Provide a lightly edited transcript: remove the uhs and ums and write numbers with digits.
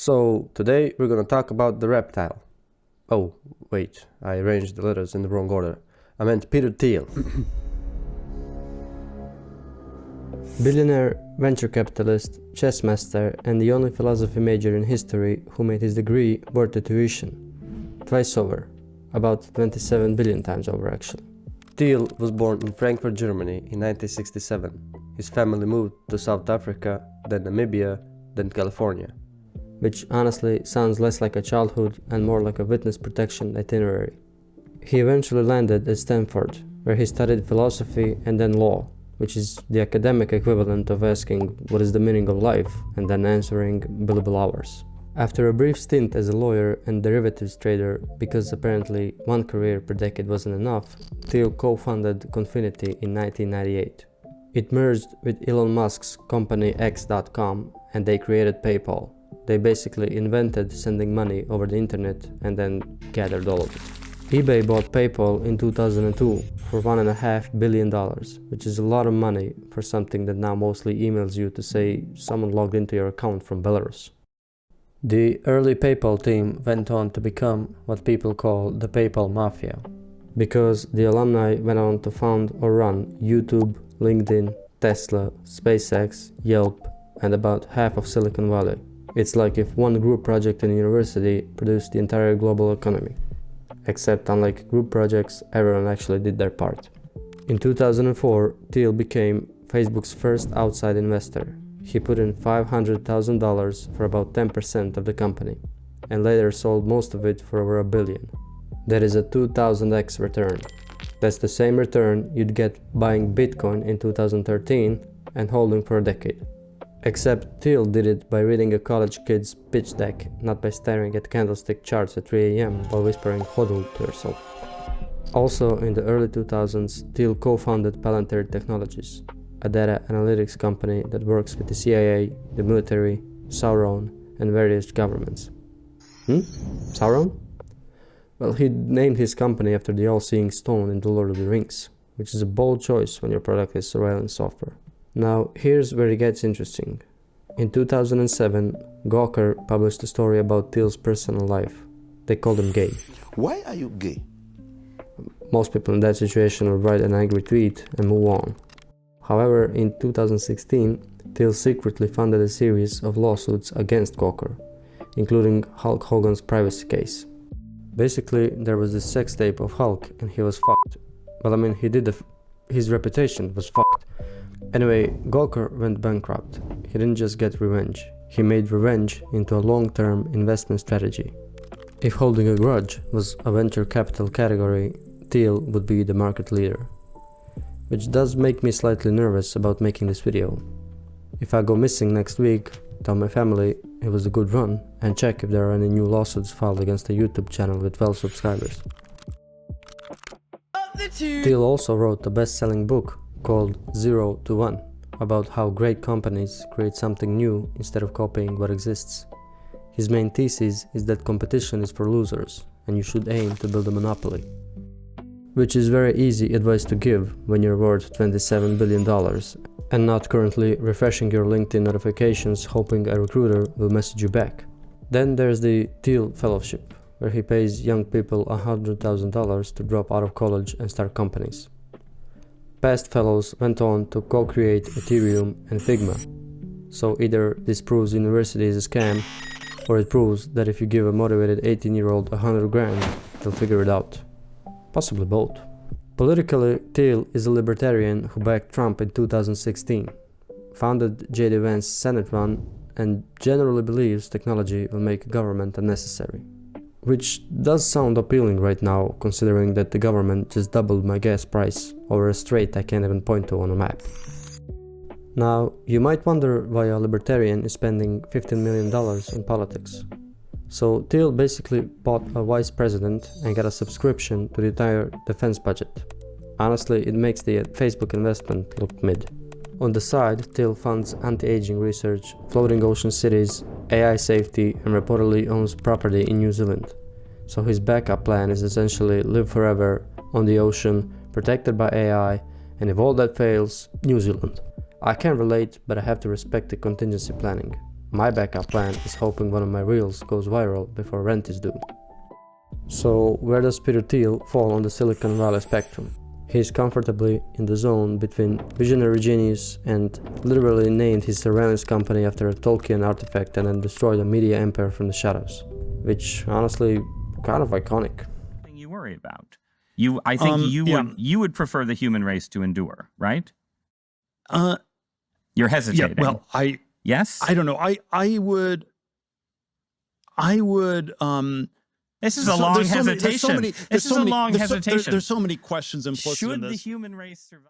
So today we're gonna talk about the Reptile. Oh, wait, I arranged the letters in the wrong order. I meant Peter Thiel. Billionaire, venture capitalist, chess master, and the only philosophy major in history who made his degree worth the tuition. Twice over. About 27 billion times over, actually. Thiel was born in Frankfurt, Germany in 1967. His family moved to South Africa, then Namibia, then California. Which honestly sounds less like a childhood and more like a witness protection itinerary. He eventually landed at Stanford, where he studied philosophy and then law, which is the academic equivalent of asking what is the meaning of life and then answering billable hours. After a brief stint as a lawyer and derivatives trader, because apparently one career per decade wasn't enough, Thiel co-founded Confinity in 1998. It merged with Elon Musk's company X.com and they created PayPal. They basically invented sending money over the internet and then gathered all of it. eBay bought PayPal in 2002 for $1.5 billion, which is a lot of money for something that now mostly emails you to say someone logged into your account from Belarus. The early PayPal team went on to become what people call the PayPal Mafia. Because the alumni went on to found or run YouTube, LinkedIn, Tesla, SpaceX, Yelp, and about half of Silicon Valley. It's like if one group project in a university produced the entire global economy. Except unlike group projects, everyone actually did their part. In 2004, Thiel became Facebook's first outside investor. He put in $500,000 for about 10% of the company, and later sold most of it for over $1 billion. That is a 2000x return. That's the same return you'd get buying Bitcoin in 2013 and holding for a decade. Except Thiel did it by reading a college kid's pitch deck, not by staring at candlestick charts at 3 a.m. while whispering hodl to yourself. Also, in the early 2000s, Thiel co-founded Palantir Technologies, a data analytics company that works with the CIA, the military, Sauron, and various governments. Sauron? Well, he named his company after the all-seeing stone in The Lord of the Rings, which is a bold choice when your product is surveillance software. Now, here's where it gets interesting. In 2007, Gawker published a story about Thiel's personal life. They called him gay. Why are you gay? Most people in that situation would write an angry tweet and move on. However, in 2016, Thiel secretly funded a series of lawsuits against Gawker, including Hulk Hogan's privacy case. Basically, there was this sex tape of Hulk and he was fucked. Well, I mean, his reputation was fucked. Anyway, Gawker went bankrupt. He didn't just get revenge. He made revenge into a long-term investment strategy. If holding a grudge was a venture capital category, Thiel would be the market leader. Which does make me slightly nervous about making this video. If I go missing next week, tell my family it was a good run and check if there are any new lawsuits filed against a YouTube channel with 12 subscribers. Thiel also wrote a best-selling book called 0 to 1 about how great companies create something new instead of copying what exists. His main thesis is that competition is for losers and you should aim to build a monopoly. Which is very easy advice to give when you're worth $27 billion and not currently refreshing your LinkedIn notifications hoping a recruiter will message you back. Then there's the Thiel Fellowship, where he pays young people $100,000 to drop out of college and start companies. Past fellows went on to co-create Ethereum and Figma. So either this proves university is a scam, or it proves that if you give a motivated 18-year-old $100,000, they'll figure it out. Possibly both. Politically, Thiel is a libertarian who backed Trump in 2016, founded J.D. Vance's Senate run, and generally believes technology will make government unnecessary. Which does sound appealing right now, considering that the government just doubled my gas price over a strait I can't even point to on a map. Now, you might wonder why a libertarian is spending $15 million in politics. So Thiel basically bought a vice president and got a subscription to the entire defense budget. Honestly, it makes the Facebook investment look mid. On the side, Thiel funds anti-aging research, floating ocean cities, AI safety, and reportedly owns property in New Zealand. So his backup plan is essentially live forever on the ocean, protected by AI, and if all that fails, New Zealand. I can relate, but I have to respect the contingency planning. My backup plan is hoping one of my reels goes viral before rent is due. So where does Reptile fall on the Silicon Valley spectrum? He is comfortably in the zone between visionary genius and literally named his surveillance company after a Tolkien artifact and then destroyed a media empire from the shadows. Which, honestly, kind of iconic. You worry about. I think you would prefer the human race to endure, right? You're hesitating. Yeah, well, yes? I don't know. I would This is a long hesitation. This is a long hesitation. There's so many questions implicit in this. Should the human race survive?